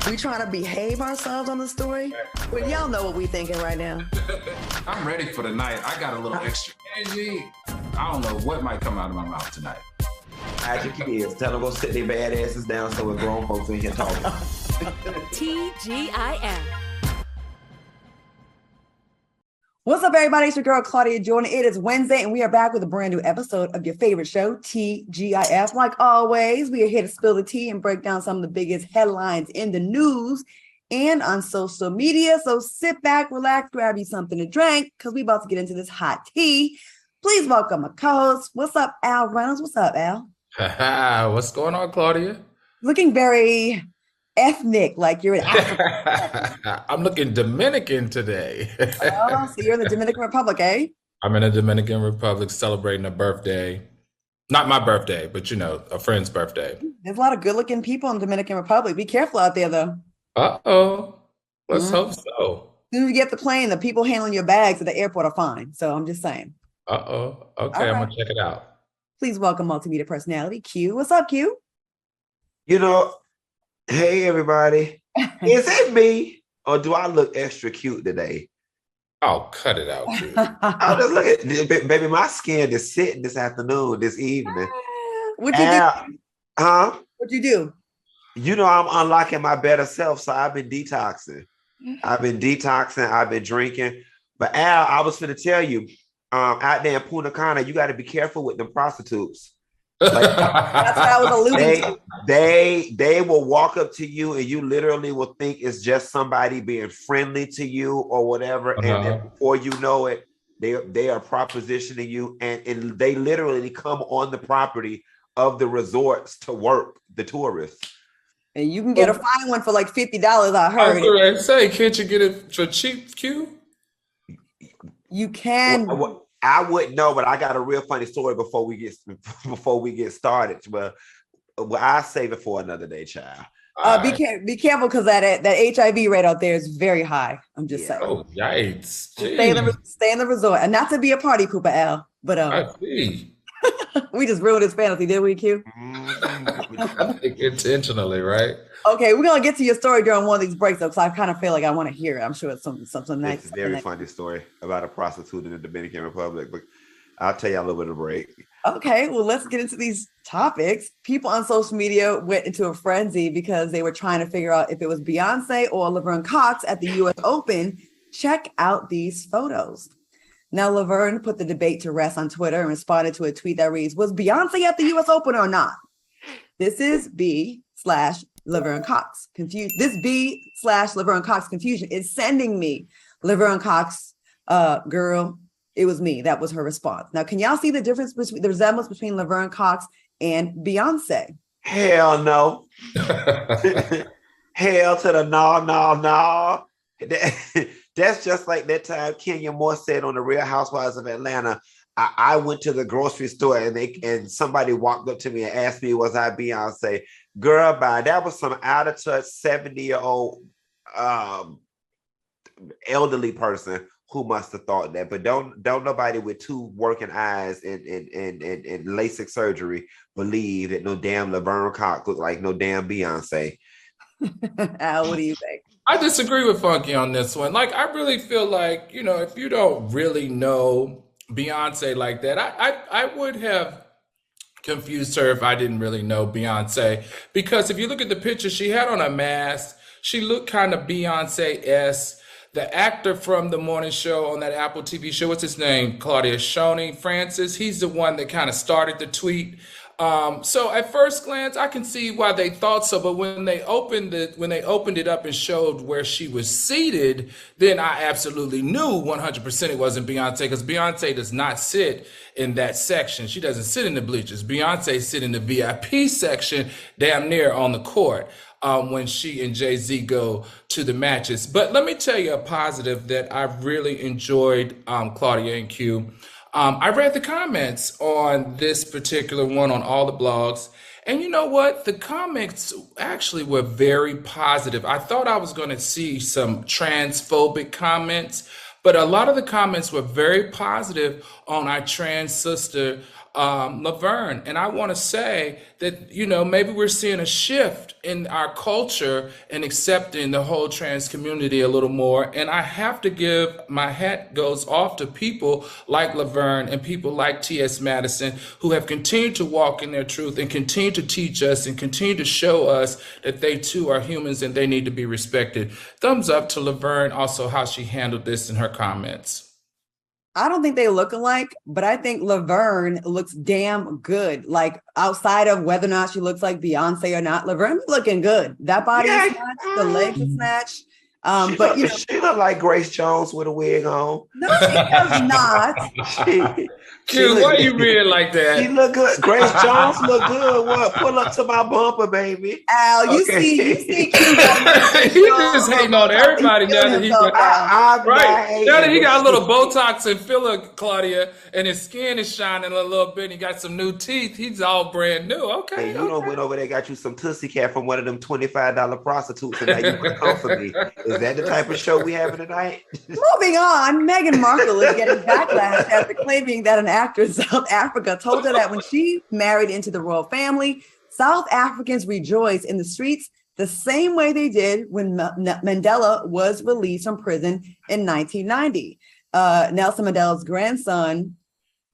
We trying to behave ourselves on the story? Well, y'all know what we thinking right now. I'm ready for the night. I got a little extra energy. I don't know what might come out of my mouth tonight. Hide your kids. Tell them go sit their bad asses down so we're grown folks in here talking. TGIF. What's up, everybody? It's your girl, Claudia Jordan. It is Wednesday, and we are back with a brand new episode of your favorite show, TGIF. Like always, we are here to spill the tea and break down some of the biggest headlines in the news and on social media. So sit back, relax, grab you something to drink, because we're about to get into this hot tea. Please welcome my co-host. What's up, Al Reynolds? What's up, Al? What's going on, Claudia? Looking very ethnic, like you're in Africa. I'm looking Dominican today. Oh, so you're in the Dominican Republic, eh? I'm in the Dominican Republic celebrating a birthday. Not my birthday, but a friend's birthday. There's a lot of good-looking people in the Dominican Republic. Be careful out there, though. Uh-oh. Let's hope so. As soon as you get the plane, the people handling your bags at the airport are fine. So I'm just saying. Uh-oh. Okay, I'm going to check it out. Please welcome multimedia personality, Q. What's up, Q? Hey, everybody. Is it me or do I look extra cute today? Oh, cut it out, Q. I just look at, baby, my skin is sitting this afternoon, this evening. What'd you do? Huh? What'd you do? I'm unlocking my better self, so I've been detoxing. I've been drinking. But Al, I was going to tell you, out there in Punta Cana, you got to be careful with the prostitutes. Like, that's what I was alluding to. They will walk up to you and you literally will think it's just somebody being friendly to you or whatever. And then before you know it, they are propositioning you and they literally come on the property of the resorts to work, the tourists. And you can get a fine one for like $50, I heard. I was going to say, can't you get it for cheap, Q? You can. Well, I wouldn't know, but I got a real funny story before we get started. Well, I save it for another day, child. Be careful because that HIV rate out there is very high. I'm just saying. Oh, yikes! Stay in the resort, and not to be a party pooper, Al. But I see. We just ruined his fantasy, did we, Q? I think intentionally, right? Okay, we're gonna get to your story during one of these breaks, though, because I kind of feel like I want to hear it. I'm sure it's something nice. It's a very funny story about a prostitute in the Dominican Republic, but I'll tell you a little bit of a break. Okay, well, let's get into these topics. People on social media went into a frenzy because they were trying to figure out if it was Beyonce or Laverne Cox at the U.S. Open. Check out these photos. Now, Laverne put the debate to rest on Twitter and responded to a tweet that reads, "Was Beyonce at the U.S. Open or not?" This is B/Laverne Cox. This B/Laverne Cox confusion is sending me. Laverne Cox, girl, it was me. That was her response. Now, can y'all see the difference between the resemblance between Laverne Cox and Beyonce? Hell no. Hell to the no. That's just like that time Kenya Moore said on the Real Housewives of Atlanta. I went to the grocery store and somebody walked up to me and asked me, was I Beyonce? Girl, bye. That was some out of touch 70-year-old elderly person who must have thought that. But don't nobody with two working eyes and LASIK surgery believe that no damn Laverne Cox look like no damn Beyonce. Al, what do you think? I disagree with Funky on this one. Like, I really feel like, if you don't really know Beyonce like that, I would have confused her if I didn't really know Beyonce. Because if you look at the picture, she had on a mask. She looked kind of Beyonce-esque. The actor from the morning show on that Apple TV show, what's his name? Claudia Shoney Francis. He's the one that kind of started the tweet. So at first glance, I can see why they thought so. But when they opened it up and showed where she was seated, then I absolutely knew 100% it wasn't Beyonce, because Beyonce does not sit in that section. She doesn't sit in the bleachers. Beyonce sit in the VIP section, damn near on the court, when she and Jay-Z go to the matches. But let me tell you a positive that I really enjoyed, Claudia and Q. I read the comments on this particular one on all the blogs, and you know what? The comments actually were very positive. I thought I was going to see some transphobic comments, but a lot of the comments were very positive on our trans sister Laverne. And I want to say that, maybe we're seeing a shift in our culture and accepting the whole trans community a little more. And I have to give my hat goes off to people like Laverne and people like T.S. Madison, who have continued to walk in their truth and continue to teach us and continue to show us that they too are humans and they need to be respected. Thumbs up to Laverne, also how she handled this in her comments. I don't think they look alike, but I think Laverne looks damn good. Like, outside of whether or not she looks like Beyonce or not, Laverne's looking good. That body is snatched, the legs are snatched. She look like Grace Jones with a wig on. No, she does not. Q, why you reading like that? She look good. Grace Jones look good. What? Pull up to my bumper, baby. Al, you see, He just hating on everybody now that he now that he got a little Botox and filler, Claudia, and his skin is shining a little bit. And he got some new teeth. He's all brand new. Okay. Hey, you done went over there, got you some Tootsie Cat from one of them $25 prostitutes, and now you can come for me. Is that the type of show we having tonight? Moving on, Meghan Markle is getting backlash after claiming that an actor in South Africa told her that when she married into the royal family, South Africans rejoiced in the streets the same way they did when Mandela was released from prison in 1990. Nelson Mandela's grandson,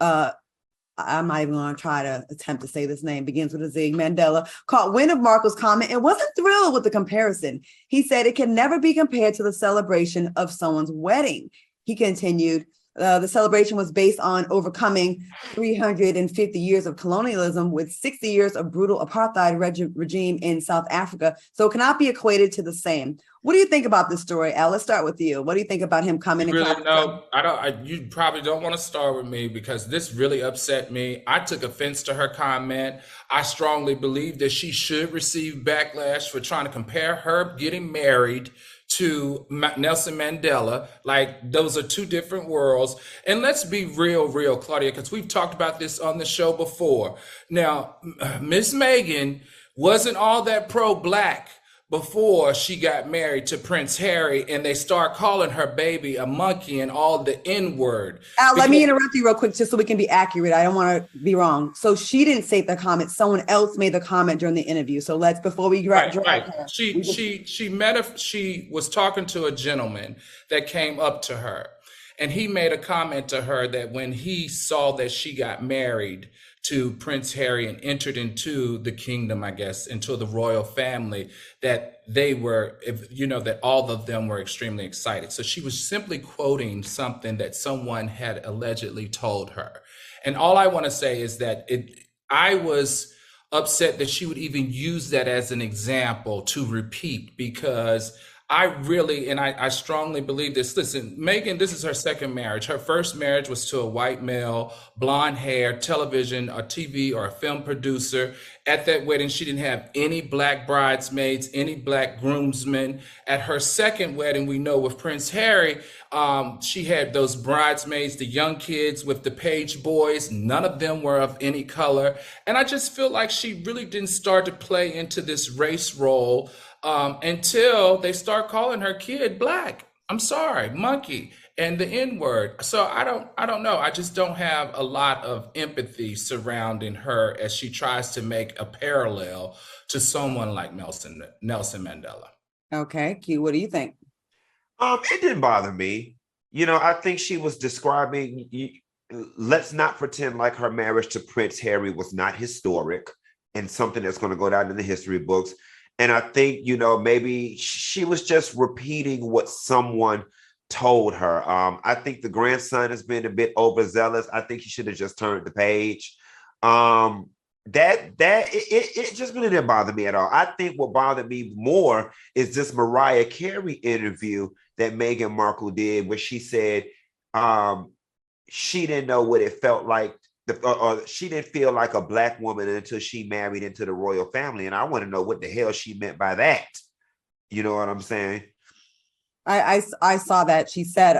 I'm not even going to try to attempt to say this name, begins with a Z, Mandela, caught wind of Markle's comment and wasn't thrilled with the comparison. He said it can never be compared to the celebration of someone's wedding. He continued, the celebration was based on overcoming 350 years of colonialism with 60 years of brutal apartheid regime in South Africa, so it cannot be equated to the same. What do you think about this story, Al? Let's start with you. What do you think about him coming? You probably don't want to start with me because this really upset me. I took offense to her comment. I strongly believe that she should receive backlash for trying to compare her getting married to Nelson Mandela. Like, those are two different worlds. And let's be real, Claudia, because we've talked about this on the show before. Now, Miss Meghan wasn't all that pro-Black before she got married to Prince Harry, and they start calling her baby a monkey and all the N-word. Al, let me interrupt you real quick just so we can be accurate. I don't want to be wrong. So she didn't say the comment. Someone else made the comment during the interview. So let's, before we drag her. She was talking to a gentleman that came up to her, and he made a comment to her that when he saw that she got married to Prince Harry and entered into the kingdom, I guess, into the royal family, that they were, that all of them were extremely excited. So she was simply quoting something that someone had allegedly told her. And all I want to say is that I was upset that she would even use that as an example to repeat, because I strongly believe this. Listen, Meghan, this is her second marriage. Her first marriage was to a white male, blonde hair, television, a TV or a film producer. At that wedding, she didn't have any Black bridesmaids, any Black groomsmen. At her second wedding, we know with Prince Harry, she had those bridesmaids, the young kids with the page boys. None of them were of any color. And I just feel like she really didn't start to play into this race role until they start calling her kid Black. I'm sorry, monkey, and the N-word. So I don't know. I just don't have a lot of empathy surrounding her as she tries to make a parallel to someone like Nelson Mandela. Okay, Q, what do you think? It didn't bother me. I think she was describing, let's not pretend like her marriage to Prince Harry was not historic and something that's going to go down in the history books. And I think, maybe she was just repeating what someone told her. I think the grandson has been a bit overzealous. I think he should have just turned the page. It just really didn't bother me at all. I think what bothered me more is this Mariah Carey interview that Meghan Markle did, where she said she didn't know what it felt like. She didn't feel like a Black woman until she married into the royal family. And I want to know what the hell she meant by that. You know what I'm saying? I saw that. She said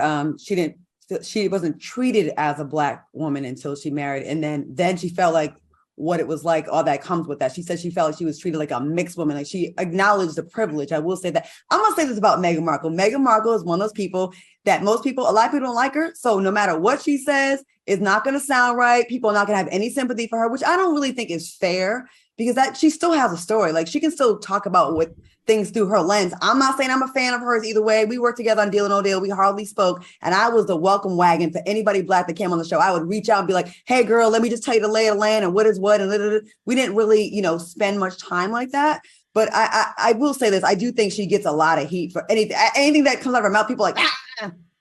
she wasn't treated as a Black woman until she married. And then she felt like what it was like, all that comes with that. She said she felt like she was treated like a mixed woman. Like she acknowledged the privilege. I will say that. I'm going to say this about Meghan Markle. Meghan Markle is one of those people that a lot of people don't like her. So no matter what she says, it's not going to sound right. People are not going to have any sympathy for her, which I don't really think is fair, because that she still has a story. Like she can still talk about what things through her lens. I'm not saying I'm a fan of hers either way. We worked together on Deal or No Deal. We hardly spoke. And I was the welcome wagon for anybody Black that came on the show. I would reach out and be like, hey girl, let me just tell you the lay of the land and what is what. And we didn't really, spend much time like that. But I will say this. I do think she gets a lot of heat for anything that comes out of her mouth. People are like,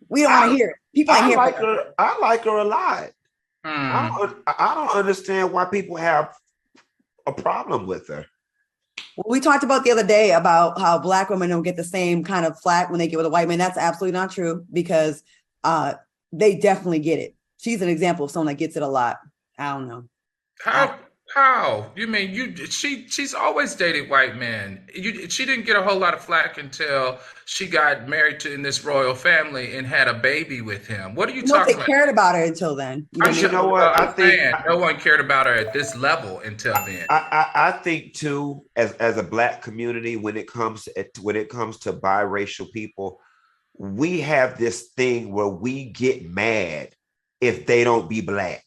we don't want to hear it. People ain't here. I like her a lot. I don't understand why people have a problem with her. Well, we talked about the other day about how Black women don't get the same kind of flack when they get with a white man. That's absolutely not true, because they definitely get it. She's an example of someone that gets it a lot. I don't know. How? You mean she's always dated white men. She didn't get a whole lot of flack until she got married to in this royal family and had a baby with him. What are you talking about? They cared about her until then. You know what? I think no one cared about her at this level until then. I think too, as a Black community, when it comes to biracial people, we have this thing where we get mad if they don't be Black.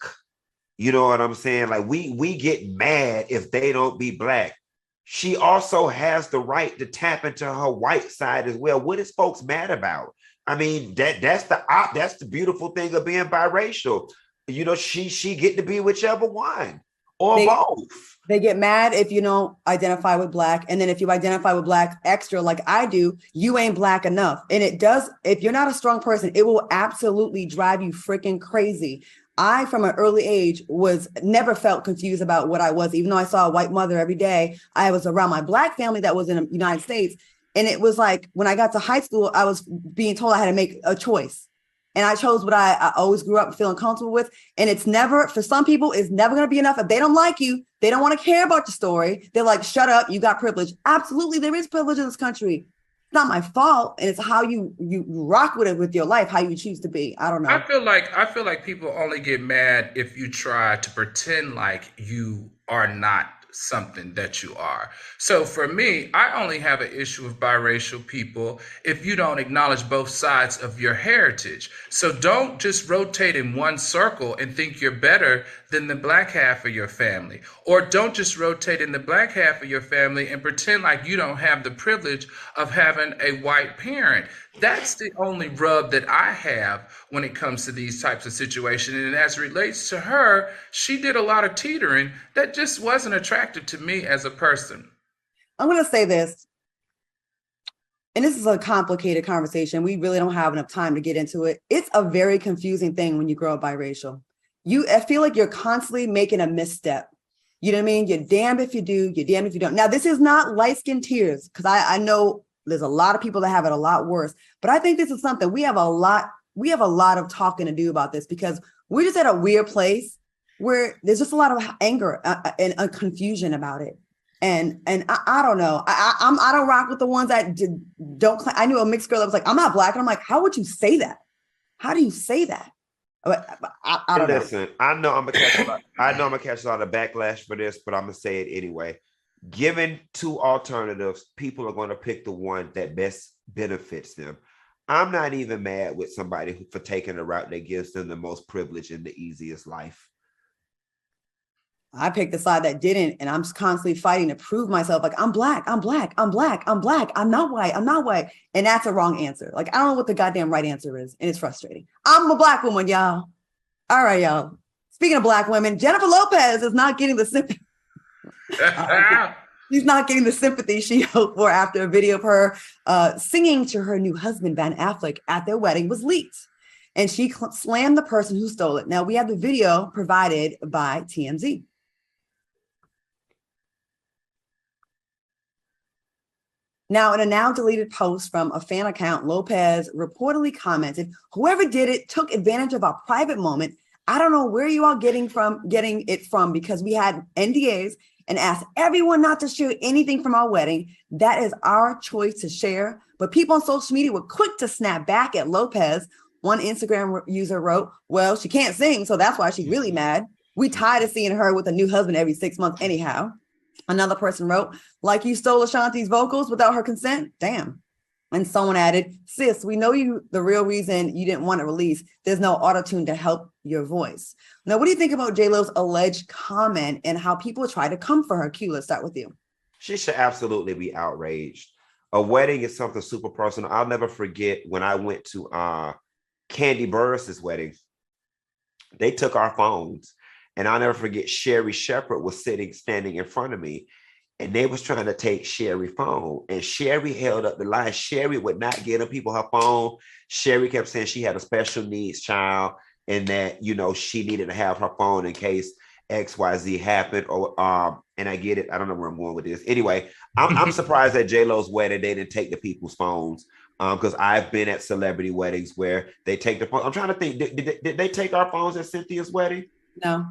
You know what I'm saying? Like we get mad if they don't be Black. She also has the right to tap into her white side as well. What is folks mad about? I mean, that's the beautiful thing of being biracial. She get to be whichever one or both. They get mad if you don't identify with Black. And then if you identify with Black extra, like I do, you ain't Black enough. And it does, if you're not a strong person, it will absolutely drive you freaking crazy. I, from an early age, never felt confused about what I was. Even though I saw a white mother every day, I was around my Black family that was in the United States. And it was like, when I got to high school, I was being told I had to make a choice. And I chose what I always grew up feeling comfortable with. And it's never, for some people, it's never going to be enough. If they don't like you, they don't want to care about your story. They're like, shut up, you got privilege. Absolutely, there is privilege in this country. It's not my fault. And it's how you rock with it with your life, how you choose to be. I don't know. I feel like people only get mad if you try to pretend like you are not something that you are. So for me, I only have an issue with biracial people if you don't acknowledge both sides of your heritage. So don't just rotate in one circle and think you're better than the Black half of your family, or don't just rotate in the Black half of your family and pretend like you don't have the privilege of having a white parent. That's the only rub that I have when it comes to these types of situations. And as it relates to her, she did a lot of teetering that just wasn't attractive to me as a person. I'm going to say this, and this is a complicated conversation. We really don't have enough time to get into it. It's a very confusing thing when you grow up biracial. I feel like you're constantly making a misstep. You know what I mean? You're damned if you do, you're damned if you don't. Now, this is not light-skinned tears, because I know there's a lot of people that have it a lot worse. But I think this is something we have a lot of talking to do about this, because we're just at a weird place where there's just a lot of anger and confusion about it. And I don't know. I don't rock with the ones that don't. I knew a mixed girl that was like, I'm not Black. And I'm like, how would you say that? How do you say that? I don't know. I know I'm gonna catch a lot of backlash for this, but I'm gonna say it anyway. Given two alternatives, people are going to pick the one that best benefits them. I'm not even mad with somebody for taking a route that gives them the most privilege and the easiest life. I picked the side that didn't, and I'm constantly fighting to prove myself. Like, I'm Black, I'm Black, I'm Black, I'm Black. I'm not white, I'm not white. And that's a wrong answer. Like, I don't know what the goddamn right answer is, and it's frustrating. I'm a Black woman, y'all. All right, y'all. Speaking of Black women, Jennifer Lopez is not getting the sympathy. She's not getting the sympathy she hoped for after a video of her singing to her new husband, Ben Affleck, at their wedding was leaked. And she slammed the person who stole it. Now, we have the video provided by TMZ. Now, in a now deleted post from a fan account, Lopez reportedly commented, "Whoever did it took advantage of our private moment. I don't know where you are getting it from, because we had NDAs and asked everyone not to share anything from our wedding. That is our choice to share. But people on social media were quick to snap back at Lopez." One Instagram user wrote, "Well, she can't sing, so that's why she's really mad." We tired of seeing her with a new husband every 6 months anyhow. Another person wrote, like you stole Ashanti's vocals without her consent? Damn. And someone added, sis, we know you, the real reason you didn't want to release, there's no auto-tune to help your voice. Now, what do you think about J-Lo's alleged comment and how people try to come for her? Q, let's start with you. She should absolutely be outraged. A wedding is something super personal. I'll never forget when I went to Candy Burris' wedding. They took our phones. And I'll never forget, Sherry Shepherd was standing in front of me, and they was trying to take Sherry's phone. And Sherry held up the line. Sherry would not give them people her phone. Sherry kept saying she had a special needs child and that, you know, she needed to have her phone in case XYZ happened. Or and I get it. I don't know where I'm going with this. Anyway, I'm surprised at J-Lo's wedding they didn't take the people's phones. Because I've been at celebrity weddings where they take the phone. I'm trying to think, did they take our phones at Cynthia's wedding? No,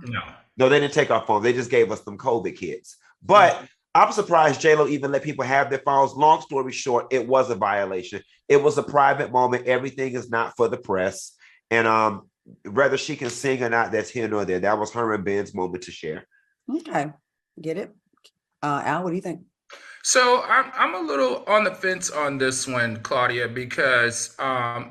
they didn't take our phones. They just gave us some COVID kits. But I'm surprised J-Lo even let people have their phones. Long story short, it was a violation. It was a private moment. Everything is not for the press. And whether she can sing or not, that's here nor there. That was her and Ben's moment to share. Okay, get it. Al, what do you think? So I'm a little on the fence on this one, Claudia, because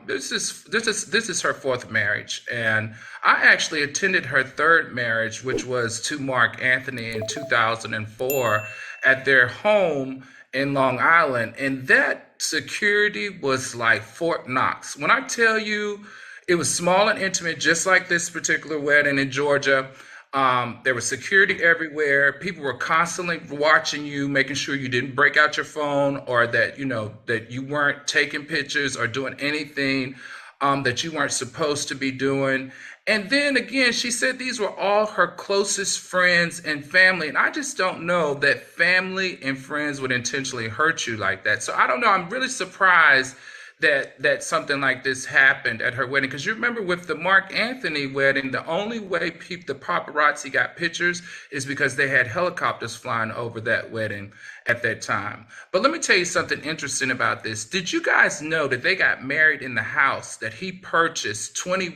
this is her fourth marriage, and I actually attended her third marriage, which was to Mark Anthony in 2004 at their home in Long Island, and that security was like Fort Knox. When I tell you, it was small and intimate, just like this particular wedding in Georgia. There was security everywhere. People were constantly watching you, making sure you didn't break out your phone or that, you know, that you weren't taking pictures or doing anything that you weren't supposed to be doing. And then again, she said these were all her closest friends and family. And I just don't know that family and friends would intentionally hurt you like that. So I don't know. I'm really surprised that something like this happened at her wedding. Because you remember with the Mark Anthony wedding, the only way the paparazzi got pictures is because they had helicopters flying over that wedding at that time. But let me tell you something interesting about this. Did you guys know that they got married in the house that he purchased 20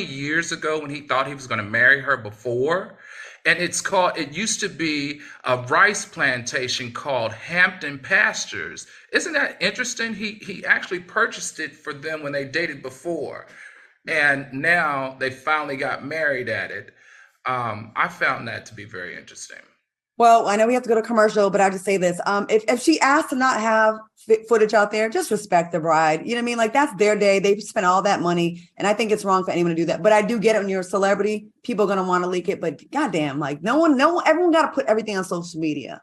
years ago when he thought he was going to marry her before? And it used to be a rice plantation called Hampton Pastures. Isn't that interesting? He actually purchased it for them when they dated before. And now they finally got married at it. I found that to be very interesting. Well, I know we have to go to commercial, but I just say this. If she asked to not have footage out there, just respect the bride. You know what I mean? Like, that's their day. They've spent all that money. And I think it's wrong for anyone to do that. But I do get it when you're a celebrity. People are going to want to leak it. But goddamn, like everyone got to put everything on social media.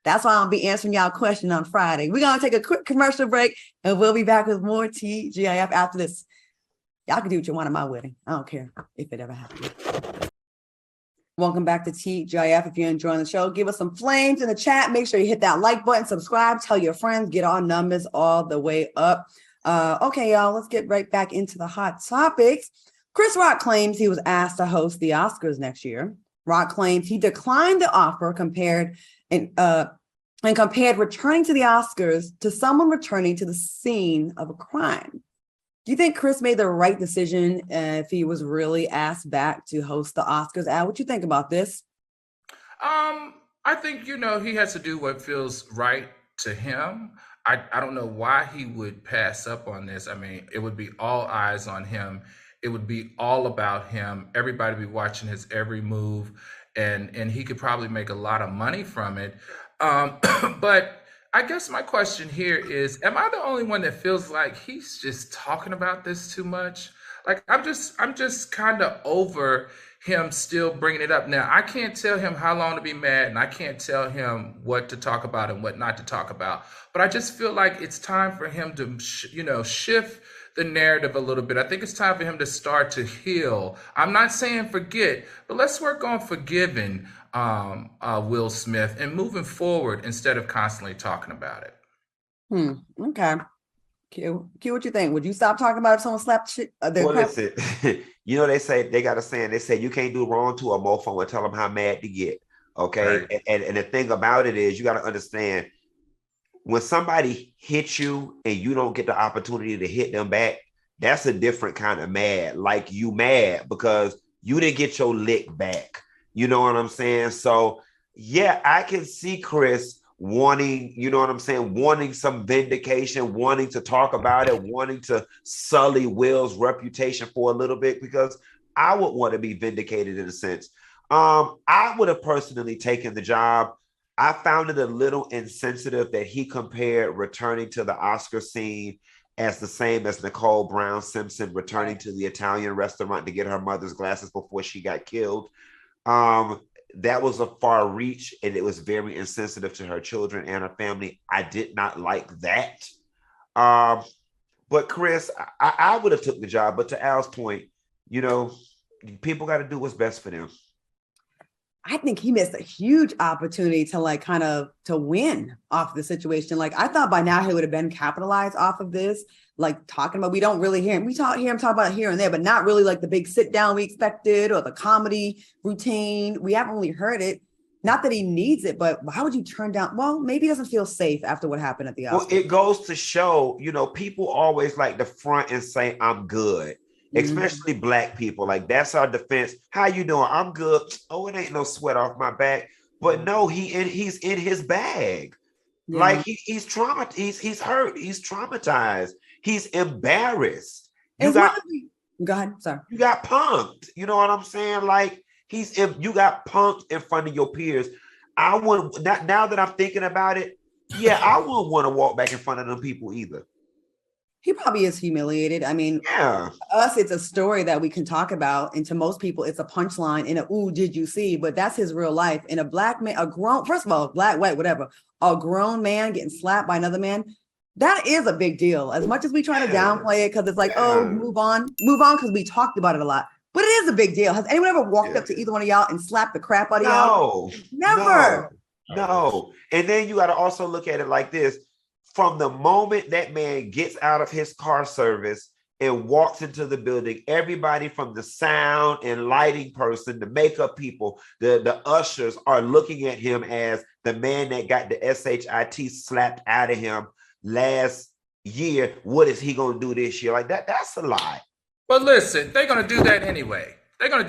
That's why I'll be answering y'all question on Friday. We're going to take a quick commercial break and we'll be back with more TGIF after this. Y'all can do what you want at my wedding. I don't care if it ever happens. Welcome back to TGIF. If you're enjoying the show, give us some flames in the chat. Make sure you hit that like button, subscribe, tell your friends, get our numbers all the way up. Okay, y'all, let's get right back into the hot topics. Chris Rock claims he was asked to host the Oscars next year. Rock claims he declined the offer compared returning to the Oscars to someone returning to the scene of a crime. Do you think Chris made the right decision if he was really asked back to host the Oscars? Al, what you think about this? I think, he has to do what feels right to him. I don't know why he would pass up on this. I mean, it would be all eyes on him. It would be all about him. Everybody would be watching his every move, and he could probably make a lot of money from it. But I guess my question here is, am I the only one that feels like he's just talking about this too much? Like, I'm just kind of over him still bringing it up. Now, I can't tell him how long to be mad, and I can't tell him what to talk about and what not to talk about. But I just feel like it's time for him to, shift the narrative a little bit. I think it's time for him to start to heal. I'm not saying forget, but let's work on forgiving Will Smith and moving forward instead of constantly talking about it. Okay. Q, what you think? Would you stop talking about if someone slapped shit? Listen, they say, they got a saying, they say you can't do wrong to a mofo and tell them how mad to get. Okay. Right. And the thing about it is, you got to understand, when somebody hits you and you don't get the opportunity to hit them back, that's a different kind of mad. Like, you mad because you didn't get your lick back. You know what I'm saying? So yeah, I can see Chris wanting, you know what I'm saying, wanting some vindication, wanting to talk about it, wanting to sully Will's reputation for a little bit, because I would want to be vindicated in a sense. I would have personally taken the job. I found it a little insensitive that he compared returning to the Oscar scene as the same as Nicole Brown Simpson returning to the Italian restaurant to get her mother's glasses before she got killed. That was a far reach, and it was very insensitive to her children and her family. I did not like that. But Chris, I would have took the job. But to Al's point, you know, people got to do what's best for them. I think he missed a huge opportunity to like kind of to win off the situation. Like I thought by now he would have been capitalized off of this, like talking about, we don't really hear him. We hear him talk about it here and there, but not really like the big sit down we expected or the comedy routine. We haven't really heard it. Not that he needs it, but how would you turn down? Well, maybe he doesn't feel safe after what happened at the Oscars. Well, it goes to show, you know, people always like to front and say, I'm good. Especially Black people, like that's our defense. How you doing? I'm good. Oh, it ain't no sweat off my back. But no, he's in his bag. Yeah. Like he's traumatized. He's hurt. He's traumatized. He's embarrassed. Go ahead. Sorry. You got punked. You know what I'm saying? Like you got punked in front of your peers. I wouldn't. Now that I'm thinking about it, yeah, I wouldn't want to walk back in front of them people either. He probably is humiliated. I mean, yeah. To us, it's a story that we can talk about. And to most people, it's a punchline in a, ooh, did you see? But that's his real life. And a Black man, first of all, Black, white, whatever, a grown man getting slapped by another man, that is a big deal. As much as we try to downplay it, because it's like, oh, move on, because we talked about it a lot. But it is a big deal. Has anyone ever walked up to either one of y'all and slapped the crap out of y'all? Never. No. And then you got to also look at it like this. From the moment that man gets out of his car service and walks into the building, everybody from the sound and lighting person, the makeup people, the ushers are looking at him as the man that got the SHIT slapped out of him last year. What is he going to do this year? Like that's a lie. But listen, they're going to do that anyway. They do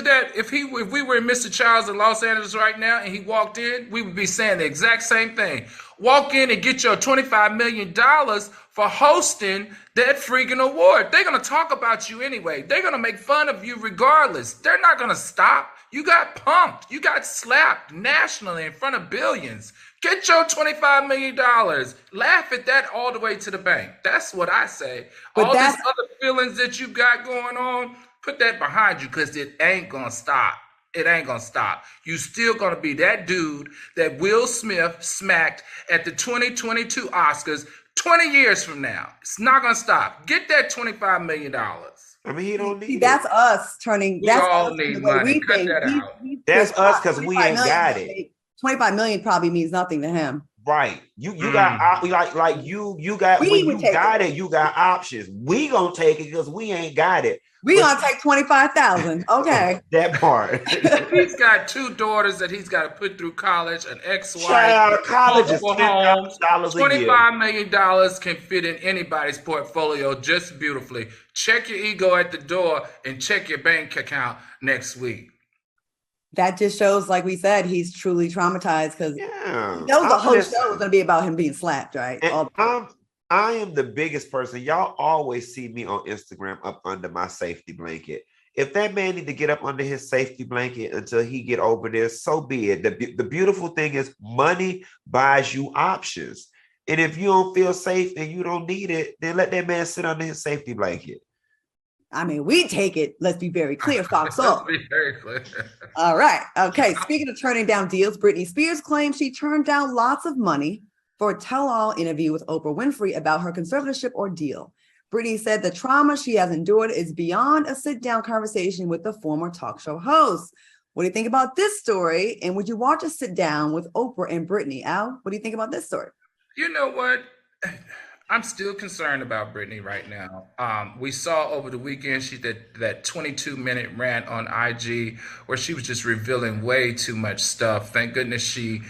that. If we were in Mr. Childs in Los Angeles right now and he walked in, we would be saying the exact same thing. Walk in and get your $25 million for hosting that freaking award. They're going to talk about you anyway. They're going to make fun of you regardless. They're not going to stop. You got punked. You got slapped nationally in front of billions. Get your $25 million. Laugh at that all the way to the bank. That's what I say. But all these other feelings that you got going on, put that behind you, because it ain't going to stop. It ain't going to stop. You still going to be that dude that Will Smith smacked at the 2022 Oscars 20 years from now. It's not going to stop. Get that $25 million. I mean, he don't need that's it. Us turning. We all need money. Cut that out. That's us because we ain't got it. 25 million probably means nothing to him. Right. You got you got it, you got options. We gonna take it because we ain't got it. We gonna take 25,000. Okay. That part. He's got 2 daughters that he's got to put through college, an ex-wife. Child, college is $10,000 a year. $25 million can fit in anybody's portfolio just beautifully. Check your ego at the door and check your bank account next week. That just shows, like we said, he's truly traumatized because he knows the whole show is going to be about him being slapped, right? I am the biggest person. Y'all always see me on Instagram up under my safety blanket. If that man need to get up under his safety blanket until he get over this, so be it. The beautiful thing is money buys you options. And if you don't feel safe and you don't need it, then let that man sit under his safety blanket. I mean, we take it. Let's be very clear, FOXSOUL. Let's be very clear. All right. Okay. Speaking of turning down deals, Britney Spears claims she turned down lots of money for a tell-all interview with Oprah Winfrey about her conservatorship ordeal. Britney said the trauma she has endured is beyond a sit-down conversation with the former talk show host. What do you think about this story? And would you watch a sit-down with Oprah and Brittany? Al, what do you think about this story? You know what? I'm still concerned about Brittany right now. We saw over the weekend she did that 22-minute rant on IG where she was just revealing way too much stuff. Thank goodness she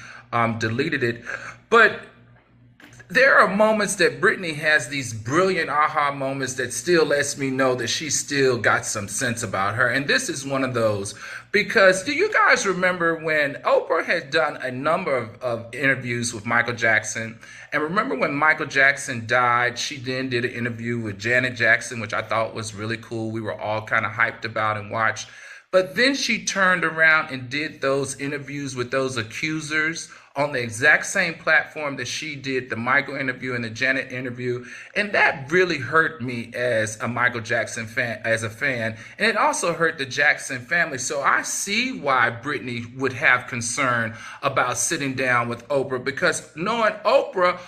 deleted it. But there are moments that Brittany has these brilliant aha moments that still lets me know that she still got some sense about her. And this is one of those. Because do you guys remember when Oprah had done a number of interviews with Michael Jackson? And remember when Michael Jackson died, she then did an interview with Janet Jackson, which I thought was really cool. We were all kind of hyped about and watched. But then she turned around and did those interviews with those accusers on the exact same platform that she did the Michael interview and the Janet interview. And that really hurt me as a Michael Jackson fan, as a fan. And it also hurt the Jackson family. So I see why Brittany would have concern about sitting down with Oprah, because knowing Oprah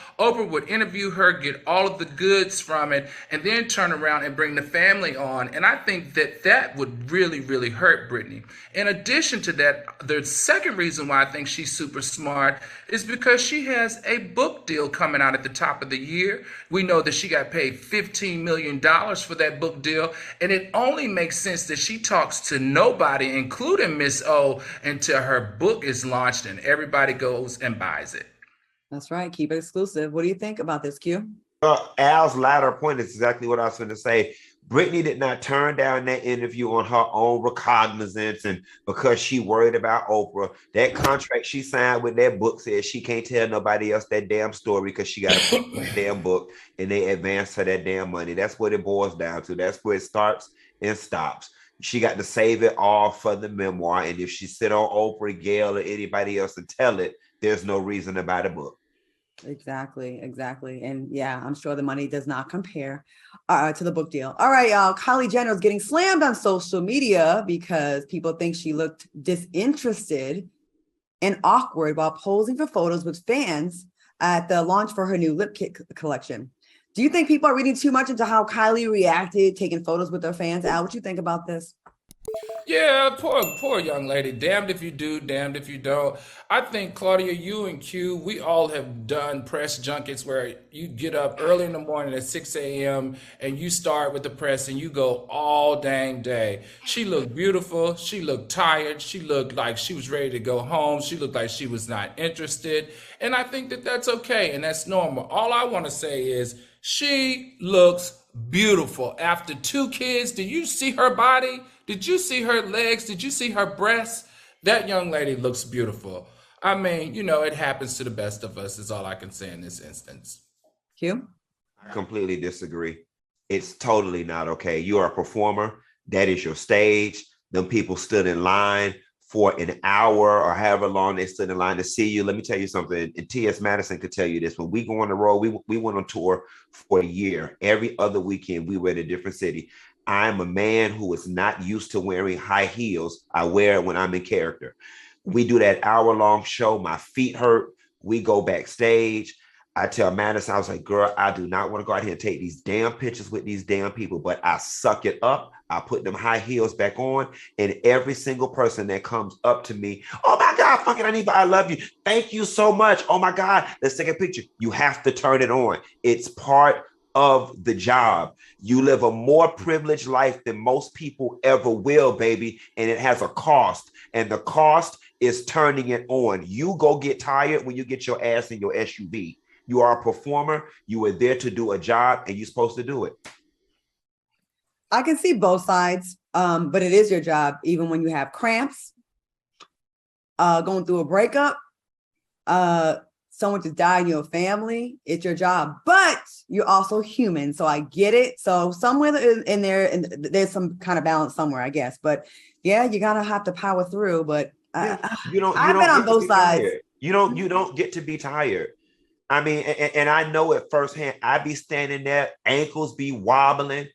would interview her, get all of the goods from it, and then turn around and bring the family on. And I think that would really, really hurt Brittany. In addition to that, the second reason why I think she's super smart is because she has a book deal coming out at the top of the year. We know that she got paid $15 million for that book deal, and it only makes sense that she talks to nobody, including Miss O, until her book is launched and everybody goes and buys it. That's right. Keep it exclusive. What do you think about this, Q? Al's latter point is exactly what I was going to say. Brittany did not turn down that interview on her own recognizance and because she worried about Oprah. That contract she signed with that book says she can't tell nobody else that damn story because she got to put that damn book and they advance her that damn money. That's what it boils down to. That's where it starts and stops. She got to save it all for the memoir. And if she sit on Oprah, Gayle, or anybody else and tell it, there's no reason to buy the book. Exactly. And yeah, I'm sure the money does not compare to the book deal. All right, y'all. Kylie Jenner is getting slammed on social media because people think she looked disinterested and awkward while posing for photos with fans at the launch for her new lip kit collection. Do you think people are reading too much into how Kylie reacted, taking photos with her fans? Al, what you think about this? Yeah, poor young lady. Damned if you do, damned if you don't. I think, Claudia, you and Q, we all have done press junkets where you get up early in the morning at 6 a.m. and you start with the press and you go all dang day. She looked beautiful. She looked tired. She looked like she was ready to go home. She looked like she was not interested. And I think that that's okay and that's normal. All I want to say is she looks beautiful. After 2 kids, did you see her body? Did you see her legs? Did you see her breasts? That young lady looks beautiful. I mean, it happens to the best of us is all I can say in this instance. Q? I completely disagree. It's totally not okay. You are a performer. That is your stage. Them people stood in line for an hour or however long they stood in line to see you. Let me tell you something. And T.S. Madison could tell you this. When we go on the road, we went on tour for a year. Every other weekend, we were in a different city. I'm a man who is not used to wearing high heels. I wear it when I'm in character. We do that hour-long show. My feet hurt. We go backstage. I tell Madison, I was like, girl, I do not want to go out here and take these damn pictures with these damn people, but I suck it up. I put them high heels back on, and every single person that comes up to me, oh my God, fucking Anita, I love you. Thank you so much. Oh my God, let's take a picture. You have to turn it on. It's part of the job. You live a more privileged life than most people ever will, baby, and it has a cost, and the cost is turning it on. You go get tired when you get your ass in your SUV. You are a performer. You are there to do a job, and you're supposed to do it. I can see both sides, but it is your job, even when you have cramps, going through a breakup, someone just died in your family. It's your job, but you're also human. So I get it. So somewhere in there, and there's some kind of balance somewhere, I guess. But yeah, you're gonna have to power through. But I've been on both sides. You don't get to be tired. I mean, and I know it firsthand. I be standing there, ankles be wobbling,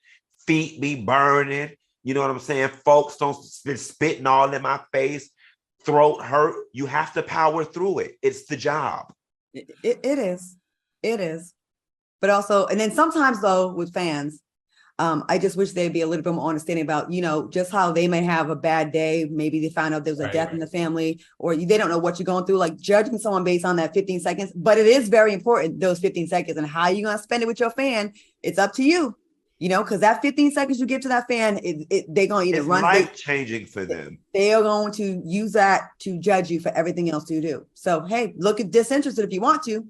feet be burning. You know what I'm saying? Folks don't spitting all in my face, throat hurt. You have to power through it. It's the job. It is. But also, and then sometimes though, with fans, I just wish they'd be a little bit more understanding about, just how they may have a bad day. Maybe they find out there's a death in the family, or they don't know what you're going through, like judging someone based on that 15 seconds. But it is very important, those 15 seconds, and how you're going to spend it with your fan. It's up to you, because that 15 seconds you give to that fan, they're going to either run. It's life-changing for them. They are going to use that to judge you for everything else you do. So, hey, look at disinterested if you want to.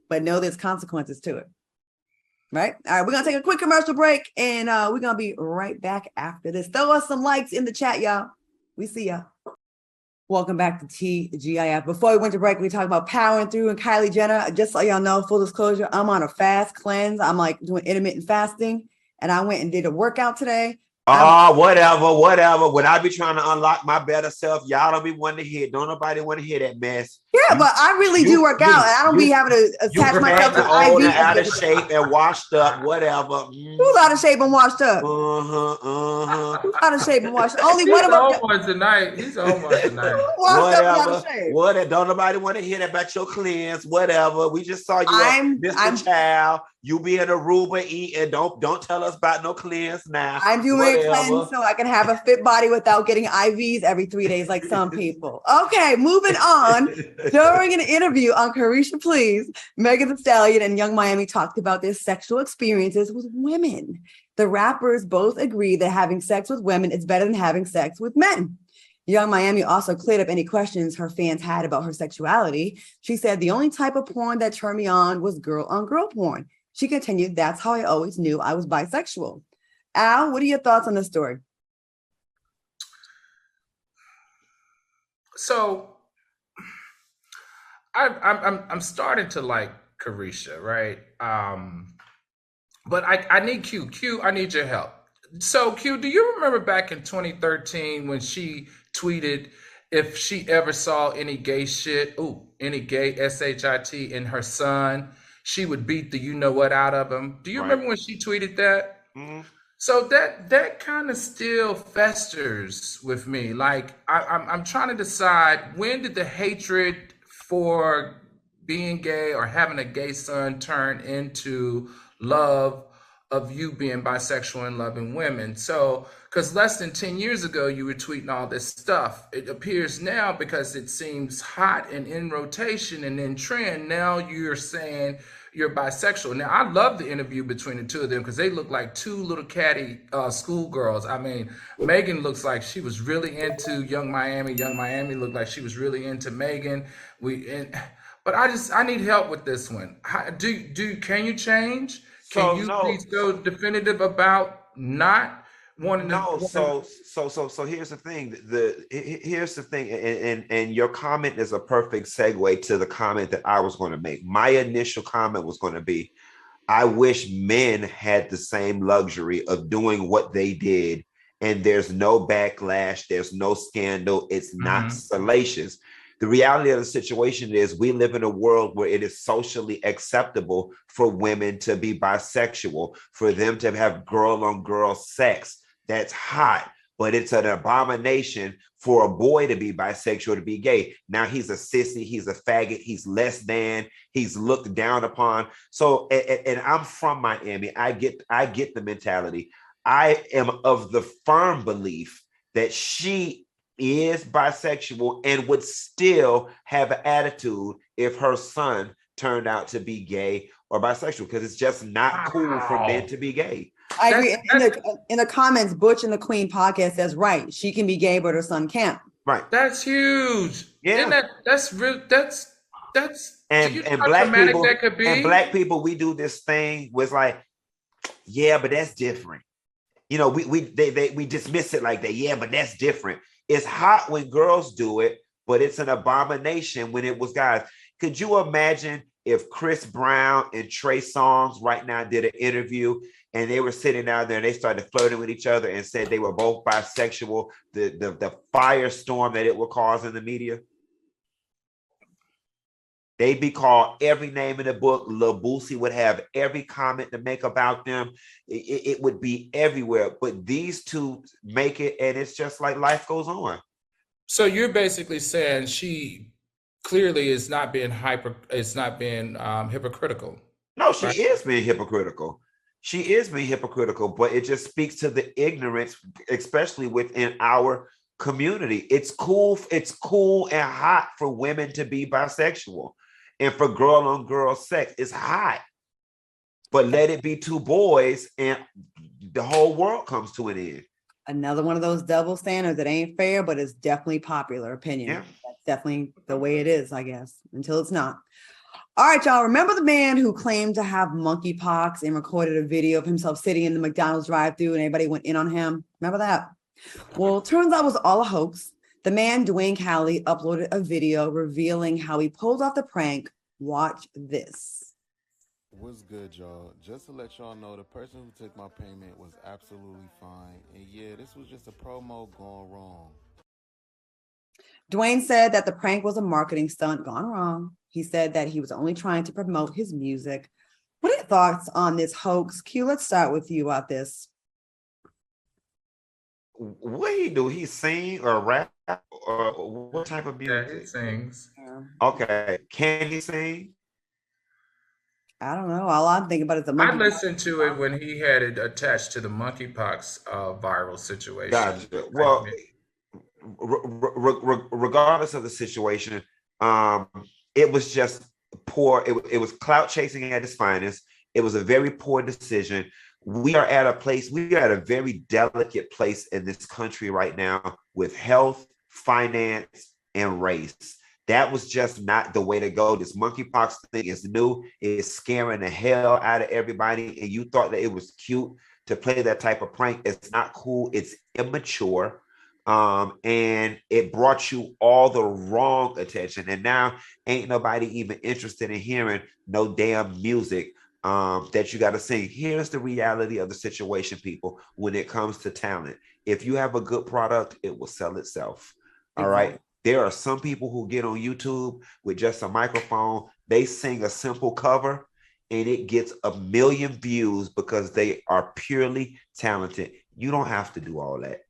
but know there's consequences to it. Right? All right, we're going to take a quick commercial break, and we're going to be right back after this. Throw us some likes in the chat, y'all. We see y'all. Welcome back to TGIF. Before we went to break, we talked about powering through and Kylie Jenner. Just so y'all know, full disclosure, I'm on a fast cleanse. I'm like doing intermittent fasting, and I went and did a workout today. Whatever. When I be trying to unlock my better self, y'all don't be wanting to hear. Don't nobody want to hear that mess. Yeah, but I really do work out, and I don't be having to attach myself to old IV. and out of shape and washed up, whatever. Who's out of shape and washed up? Who's out of shape and washed up? Only one of us. He's almost tonight. Whatever. Don't nobody want to hear that about your cleanse. Whatever. We just saw you, Mr. Child. You be in Aruba eating. Don't tell us about no cleanse now. I'm doing a cleanse so I can have a fit body without getting IVs every 3 days like some people. Okay, moving on. During an interview on Carisha Please, Meghan Thee Stallion and Young Miami talked about their sexual experiences with women. The rappers both agreed that having sex with women is better than having sex with men. Young Miami also cleared up any questions her fans had about her sexuality. She said, the only type of porn that turned me on was girl-on-girl porn. She continued, that's how I always knew I was bisexual. Al, what are your thoughts on this story? So I'm starting to like Carisha, right? But I need Q. Q, I need your help. So Q, do you remember back in 2013 when she tweeted if she ever saw any gay shit, any gay SHIT in her son, she would beat the you know what out of him? Do you remember when she tweeted that? Mm-hmm. So that kind of still festers with me. Like I'm trying to decide, when did the hatred for being gay or having a gay son turn into love of you being bisexual and loving women? So, because less than 10 years ago, you were tweeting all this stuff. It appears now, because it seems hot and in rotation and in trend, now you're saying you're bisexual. Now, I love the interview between the two of them because they look like two little catty schoolgirls. I mean, Meghan looks like she was really into Young Miami. Young Miami looked like she was really into Meghan. But I need help with this one. Can you change? Can you be so definitive about not wanting to? So here's the thing. Here's the thing, and your comment is a perfect segue to the comment that I was going to make. My initial comment was going to be, I wish men had the same luxury of doing what they did, and there's no backlash, there's no scandal, it's not salacious. The reality of the situation is we live in a world where it is socially acceptable for women to be bisexual, for them to have girl-on-girl sex. That's hot, but it's an abomination for a boy to be bisexual, to be gay. Now he's a sissy, he's a faggot, he's less than, he's looked down upon. So, and I'm from Miami. I get the mentality. I am of the firm belief that she is bisexual and would still have an attitude if her son turned out to be gay or bisexual, because it's just not cool for men to be gay. I agree. In the comments, Butch and the Queen podcast says, right, she can be gay, but her son can't. Right. That's huge. Yeah. That's real. That's and black people, that could be? And black people, we do this thing with like, yeah, but that's different. You know, we dismiss it like that. Yeah, but that's different. It's hot when girls do it, but it's an abomination when it was guys. Could you imagine if Chris Brown and Trey Songz right now did an interview and they were sitting down there and they started flirting with each other and said they were both bisexual, the firestorm that it would cause in the media? They'd be called every name in the book. Lil Boosie would have every comment to make about them. It would be everywhere. But these two make it, and it's just like life goes on. So you're basically saying she clearly is not being hypocritical. No, she is being hypocritical. She is being hypocritical, but it just speaks to the ignorance, especially within our community. It's cool and hot for women to be bisexual. And for girl-on-girl sex, it's hot. But let it be two boys and the whole world comes to an end. Another one of those double standards that ain't fair, but it's definitely popular opinion. Yeah. That's definitely the way it is, I guess, until it's not. All right, y'all. Remember the man who claimed to have monkeypox and recorded a video of himself sitting in the McDonald's drive-thru and everybody went in on him? Remember that? Well, turns out it was all a hoax. The man, Dwayne Kelly, uploaded a video revealing how he pulled off the prank. Watch this. What's good, y'all? Just to let y'all know, the person who took my payment was absolutely fine. And yeah, this was just a promo gone wrong. Dwayne said that the prank was a marketing stunt gone wrong. He said that he was only trying to promote his music. What are your thoughts on this hoax? Q, let's start with you about this. What he do? He sing or rap or what type of music? Yeah, he sings. Okay, can he sing? I don't know. All I'm thinking about is the monkey. I listened to it when he had it attached to the monkeypox viral situation. Gotcha. Well, regardless of the situation, it was just poor. It was clout chasing at its finest. It was a very poor decision. We are at a very delicate place in this country right now with health, finance, and race. That was just not the way to go. This monkeypox thing is new. It's scaring the hell out of everybody. And you thought that it was cute to play that type of prank. It's not cool. It's immature. And it brought you all the wrong attention. And now ain't nobody even interested in hearing no damn music that you got to sing. Here's the reality of the situation, people, when it comes to talent. If you have a good product, it will sell itself. All right. There are some people who get on YouTube with just a microphone. They sing a simple cover and it gets 1 million views because they are purely talented. You don't have to do all that.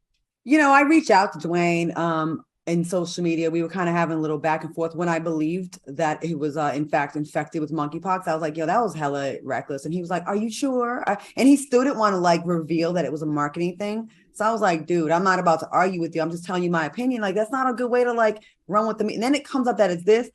You know, I reached out to Dwayne in social media. We were kind of having a little back and forth when I believed that he was in fact infected with monkeypox. I was like, yo, that was hella reckless. And he was like, are you sure? And he still didn't want to like reveal that it was a marketing thing. So I was like, dude, I'm not about to argue with you. I'm just telling you my opinion. Like, that's not a good way to like run with the meat. And then it comes up that it's this.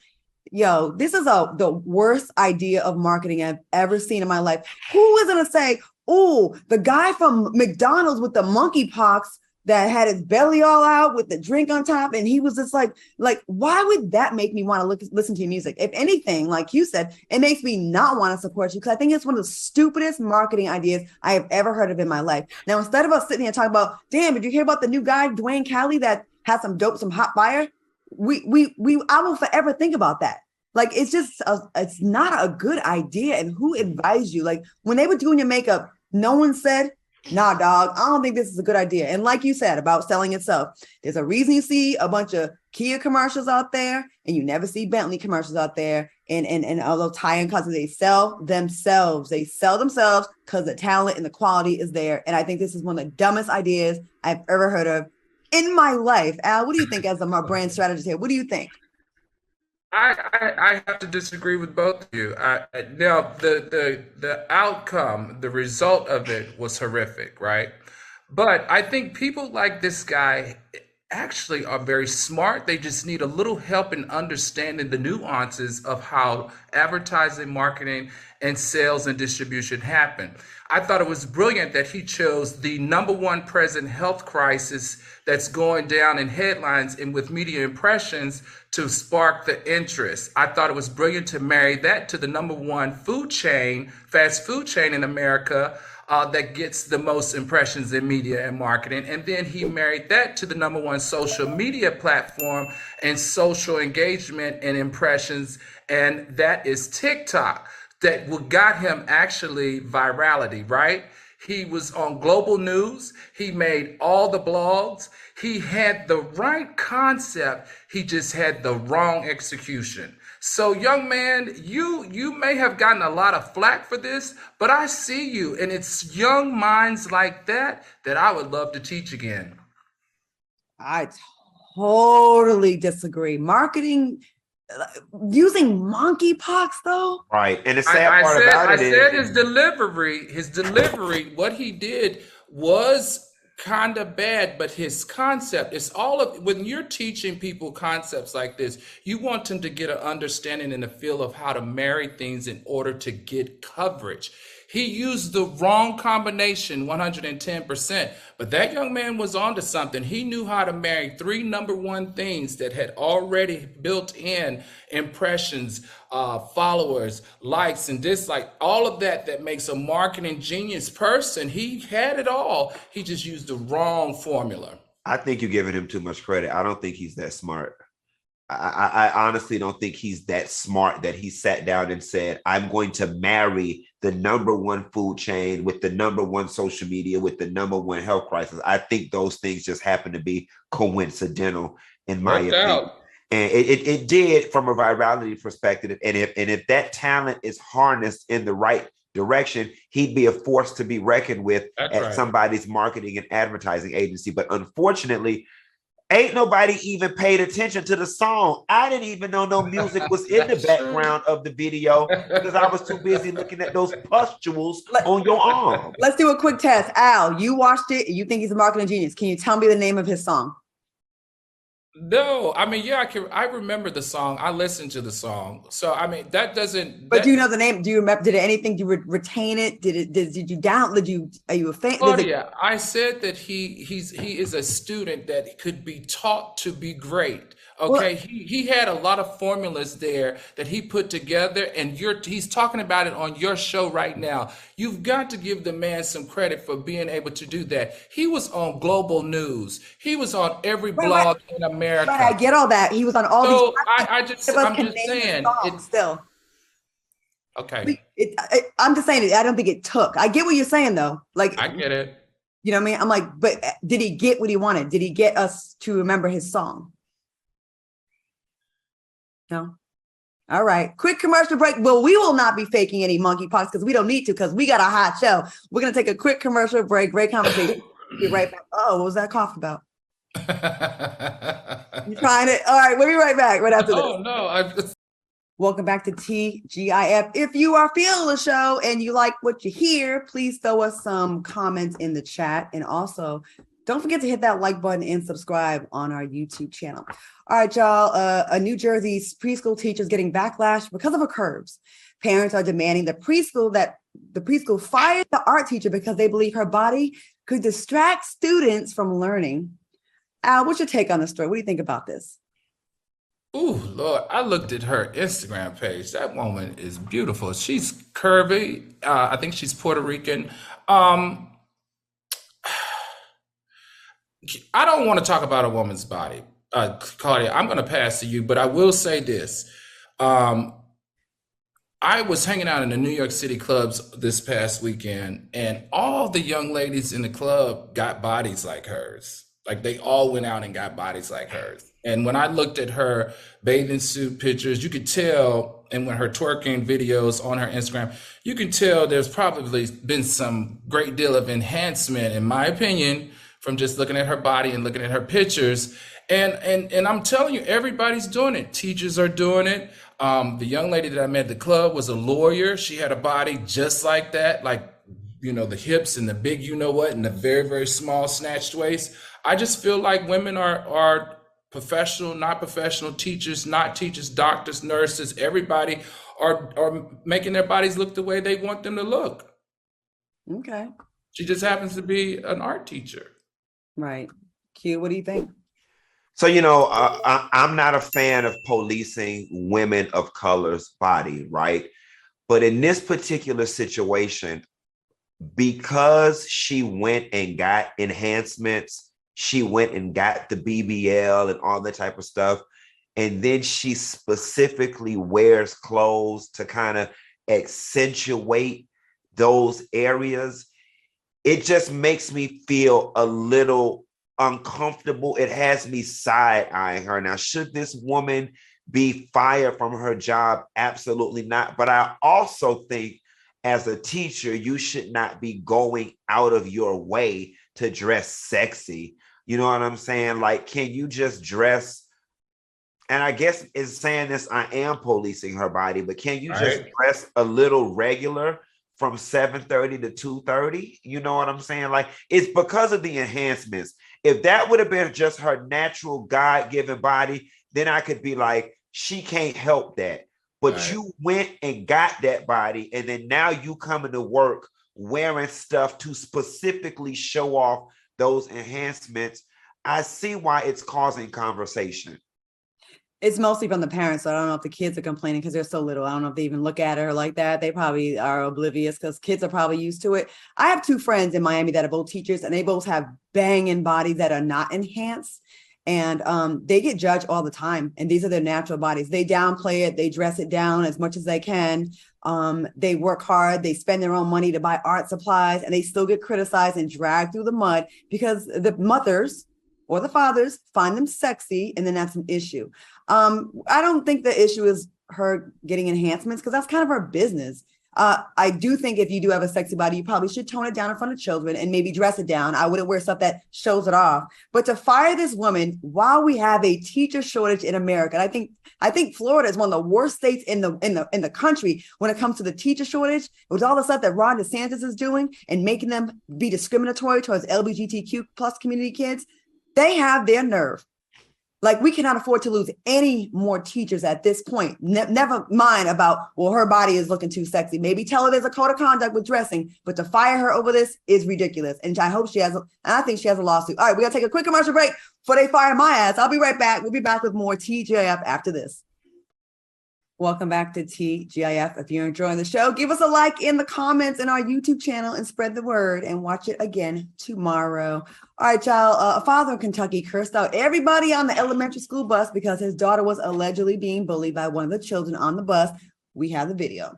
Yo, this is the worst idea of marketing I've ever seen in my life. Who is going to say, oh, the guy from McDonald's with the monkeypox that had his belly all out with the drink on top. And he was just like, why would that make me want to listen to your music? If anything, like you said, it makes me not want to support you because I think it's one of the stupidest marketing ideas I have ever heard of in my life. Now, instead of us sitting here talking about, damn, did you hear about the new guy, Dwayne Kelly, that has some hot fire? I will forever think about that. Like, it's just, it's not a good idea. And who advised you? Like, when they were doing your makeup, no one said, nah, dog, I don't think this is a good idea. And like you said about selling itself, there's a reason you see a bunch of Kia commercials out there and you never see Bentley commercials out there. And all those tie-in companies, they sell themselves. They sell themselves because the talent and the quality is there. And I think this is one of the dumbest ideas I've ever heard of in my life. Al, what do you think as a brand strategist here? What do you think? I have to disagree with both of you. Now, the outcome, the result of it was horrific, right? But I think people like this guy actually are very smart. They just need a little help in understanding the nuances of how advertising, marketing, and sales and distribution happen. I thought it was brilliant that he chose the #1 present health crisis that's going down in headlines and with media impressions to spark the interest. I thought it was brilliant to marry that to the #1 fast food chain in America that gets the most impressions in media and marketing. And then he married that to the #1 social media platform and social engagement and impressions, and that is TikTok. That what got him actually virality, right? He was on global news. He made all the blogs. He had the right concept. He just had the wrong execution. So, young man, you may have gotten a lot of flack for this, but I see you. And it's young minds like that I would love to teach again. I totally disagree. Marketing using monkeypox though, right? And the sad part about it is, I said his delivery, what he did was kind of bad, but his concept is all of, when you're teaching people concepts like this, you want them to get an understanding and a feel of how to marry things in order to get coverage. He used the wrong combination 110%. But that young man was onto something. He knew how to marry three number one things that had already built in impressions, followers, likes and dislikes, all of that makes a marketing genius person. He had it all. He just used the wrong formula. I think you're giving him too much credit. I don't think he's that smart. I honestly don't think he's that smart that he sat down and said, I'm going to marry the number one food chain with the number one social media with the number one health crisis. I think those things just happen to be coincidental, in my opinion. And it did from a virality perspective. And if that talent is harnessed in the right direction, he'd be a force to be reckoned with at somebody's marketing and advertising agency. But unfortunately, ain't nobody even paid attention to the song. I didn't even know no music was in the background of the video because I was too busy looking at those pustules on your arm. Let's do a quick test. Al, you watched it. You think he's a marketing genius. Can you tell me the name of his song? No, I mean, yeah, I remember the song. I listened to the song. So, I mean, that doesn't. But do you know the name? Do you remember? Did anything? Do you retain it? Did you download? Are you a fan? Claudia, I said that he is a student that could be taught to be great. Okay, well, he had a lot of formulas there that he put together, and he's talking about it on your show right now. You've got to give the man some credit for being able to do that. He was on global news. He was on every blog in America. Right, I get all that. He was on all these. I'm just saying still. Okay. I'm just saying it. I don't think it took. I get what you're saying though. Like I get it. You know what I mean? I'm like, but did he get what he wanted? Did he get us to remember his song? No. All right. Quick commercial break. Well, we will not be faking any monkeypox because we don't need to because we got a hot show. We're going to take a quick commercial break. Great conversation. Be right back. Oh, what was that cough about? You trying it? All right. We'll be right back right after this. Oh, no. Welcome back to TGIF. If you are feeling the show and you like what you hear, please throw us some comments in the chat. And also, don't forget to hit that like button and subscribe on our YouTube channel. All right, y'all. A New Jersey's preschool teacher is getting backlash because of her curves. Parents are demanding the preschool fire the art teacher because they believe her body could distract students from learning. Al, what's your take on the story? What do you think about this? Ooh, Lord, I looked at her Instagram page. That woman is beautiful. She's curvy. I think she's Puerto Rican. I don't want to talk about a woman's body. Claudia, I'm going to pass to you, but I will say this. I was hanging out in the New York City clubs this past weekend, and all the young ladies in the club got bodies like hers. Like they all went out and got bodies like hers. And when I looked at her bathing suit pictures, you could tell, and when her twerking videos on her Instagram, you can tell there's probably been some great deal of enhancement, in my opinion, from just looking at her body and looking at her pictures. And I'm telling you, everybody's doing it. Teachers are doing it. The young lady that I met at the club was a lawyer. She had a body just like that, like, you know, the hips and the big, you know what, and the very, very small snatched waist. I just feel like women are professional, not professional, teachers, not teachers, doctors, nurses, everybody are making their bodies look the way they want them to look. Okay. She just happens to be an art teacher. Right. Q, what do you think? So, you know, I'm not a fan of policing women of color's body, right? But in this particular situation, because she went and got enhancements, she went and got the BBL and all that type of stuff, and then she specifically wears clothes to kind of accentuate those areas, it just makes me feel a little uncomfortable. It has me side-eyeing her. Now, should this woman be fired from her job? Absolutely not. But I also think as a teacher, you should not be going out of your way to dress sexy. You know what I'm saying? Like, can you just dress? And I guess it's saying this, I am policing her body, but can you just dress a little regular from 7:30 to 2:30? You know what I'm saying? Like, it's because of the enhancements. If that would have been just her natural God-given body, then I could be like, she can't help that. but Right. you went and got that body, and then now you coming to work wearing stuff to specifically show off those enhancements. I see why it's causing conversation. It's mostly from the parents. So I don't know if the kids are complaining because they're so little. I don't know if they even look at her like that. They probably are oblivious because kids are probably used to it. I have 2 friends in Miami that are both teachers, and they both have banging bodies that are not enhanced. And they get judged all the time. And these are their natural bodies. They downplay it. They dress it down as much as they can. They work hard. They spend their own money to buy art supplies, and they still get criticized and dragged through the mud because the mothers or the fathers find them sexy, and then that's an issue. I don't think the issue is her getting enhancements because that's kind of her business. I do think if you do have a sexy body, you probably should tone it down in front of children and maybe dress it down. I wouldn't wear stuff that shows it off. But to fire this woman while we have a teacher shortage in America, and I think Florida is one of the worst states in the country when it comes to the teacher shortage. With all the stuff that Ron DeSantis is doing and making them be discriminatory towards LGBTQ plus community kids, they have their nerve. Like, we cannot afford to lose any more teachers at this point. Never mind about, well, her body is looking too sexy. Maybe tell her there's a code of conduct with dressing, but to fire her over this is ridiculous. And I hope she has, and I think she has a lawsuit. All right, we got to take a quick commercial break before they fire my ass. I'll be right back. We'll be back with more TGIF after this. Welcome back to TGIF. If you're enjoying the show, give us a like in the comments in our YouTube channel and spread the word, and watch it again tomorrow. All right, y'all. A father in Kentucky cursed out everybody on the elementary school bus because his daughter was allegedly being bullied by one of the children on the bus. We have the video.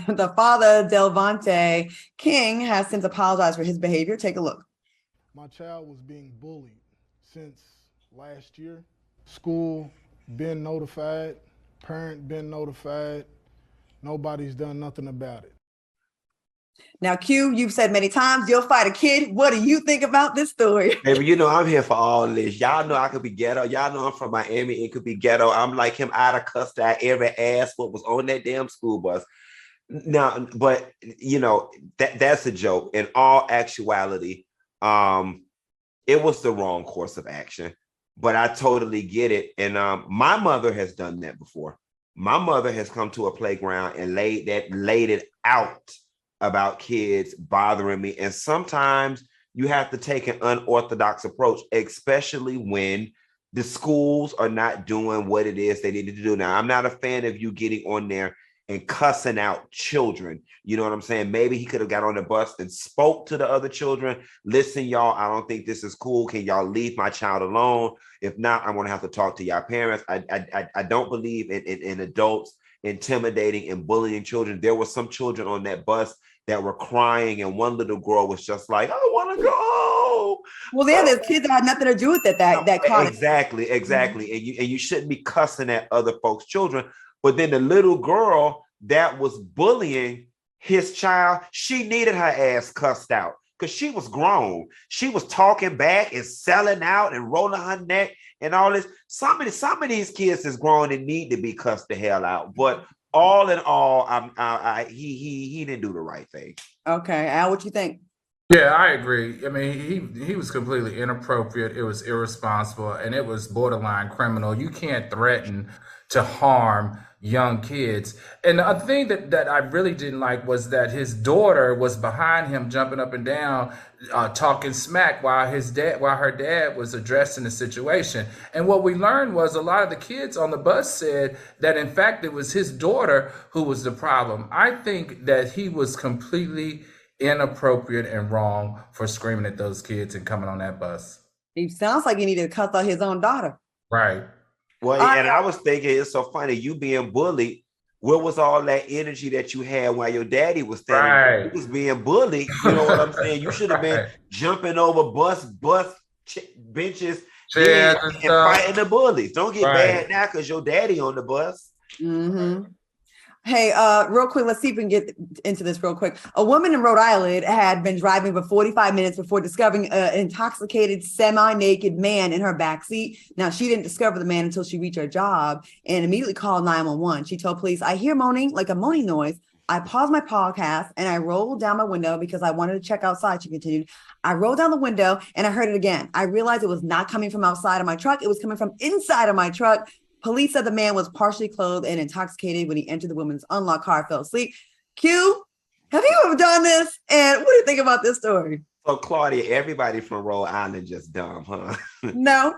The father, Delvante King, has since apologized for his behavior. Take a look. My child was being bullied since last year. School been notified, parent been notified. Nobody's done nothing about it. Now, Q, you've said many times you'll fight a kid. What do you think about this story? Baby, you know I'm here for all this. Y'all know I could be ghetto. Y'all know I'm from Miami. It could be ghetto. I'm like him. I'd have cussed out every ass what was on that damn school bus. No, but you know, that's a joke. In all actuality, it was the wrong course of action, but I totally get it. And my mother has done that before. My mother has come to a playground and laid it out about kids bothering me. And sometimes you have to take an unorthodox approach, especially when the schools are not doing what it is they needed to do. Now, I'm not a fan of you getting on there and cussing out children. You know what I'm saying? Maybe he could have got on the bus and spoke to the other children. Listen, y'all, I don't think this is cool. Can y'all leave my child alone? If not, I'm going to have to talk to y'all parents. I don't believe in adults intimidating and bullying children. There were some children on that bus that were crying, and one little girl was just like, I want to go. Well, there's kids that had nothing to do with it that caught it. Exactly. Mm-hmm. And you shouldn't be cussing at other folks' children. But then the little girl that was bullying his child, she needed her ass cussed out because she was grown. She was talking back and selling out and rolling her neck and all this. Some of these kids is grown and need to be cussed the hell out. But all in all, he didn't do the right thing. Okay, Al, what you think? Yeah, I agree. I mean, he was completely inappropriate. It was irresponsible, and it was borderline criminal. You can't threaten to harm young kids. And the thing that I really didn't like was that his daughter was behind him, jumping up and down, talking smack while her dad was addressing the situation. And what we learned was a lot of the kids on the bus said that, in fact, it was his daughter who was the problem. I think that he was completely inappropriate and wrong for screaming at those kids and coming on that bus. He sounds like he needed to cuss out his own daughter. Right. Well, and I was thinking, it's so funny, you being bullied. Where was all that energy that you had while your daddy was standing there? Right. He was being bullied. You know what I'm saying? You should have been jumping over benches and fighting the bullies. Don't get mad now because your daddy on the bus. Mm-hmm. Hey, real quick, let's see if we can get into this real quick. A woman in Rhode Island had been driving for 45 minutes before discovering an intoxicated, semi-naked man in her backseat. Now, she didn't discover the man until she reached her job and immediately called 911. She told police, I hear moaning, like a moaning noise. I paused my podcast and I rolled down my window because I wanted to check outside. She continued. I rolled down the window and I heard it again. I realized it was not coming from outside of my truck. It was coming from inside of my truck. Police said the man was partially clothed and intoxicated when he entered the woman's unlocked car, fell asleep. Q, have you ever done this? And what do you think about this story? So, Claudia, everybody from Rhode Island just dumb, huh? No.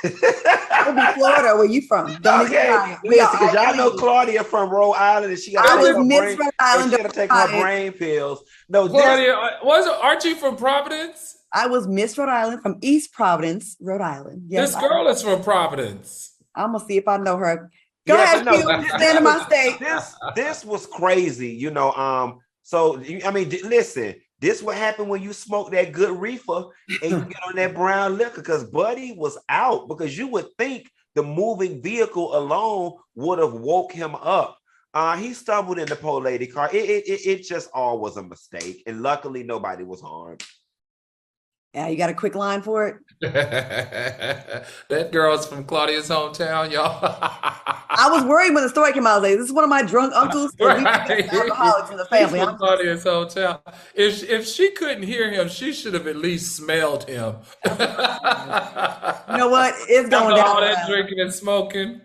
It'll be Florida. Where you from? Okay. Listen, because y'all know Claudia from Rhode Island, and she got to take her brain pills. No, Claudia, aren't you from Providence? I was Miss Rhode Island from East Providence, Rhode Island. Yes, this girl is from Providence. I'm gonna see if I know her. Go ahead, Q. Stand in my state. This was crazy, you know. So I mean, listen. This what happened when you smoke that good reefer and you get on that brown liquor, because Buddy was out, because you would think the moving vehicle alone would have woke him up. He stumbled in the poor lady car. It just all was a mistake. And luckily nobody was harmed. Yeah, you got a quick line for it? That girl's from Claudia's hometown, y'all. I was worried when the story came out. I was like, this is one of my drunk uncles. Right. Alcoholics in the family. From Claudia's hometown. If she couldn't hear him, she should have at least smelled him. You know what? It's going down. All that drinking and smoking.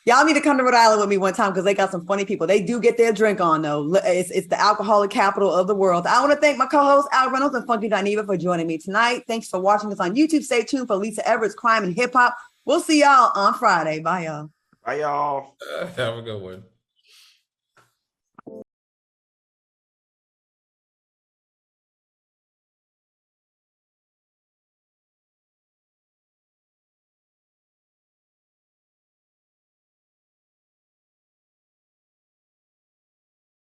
Y'all need to come to Rhode Island with me one time because they got some funny people. They do get their drink on, though. It's the alcoholic capital of the world. I want to thank my co-hosts, Al Reynolds and Funky Dineva, for joining me tonight. Thanks for watching us on YouTube. Stay tuned for Lisa Everett's Crime and Hip Hop. We'll see y'all on Friday. Bye, y'all. Bye, y'all. Have a good one.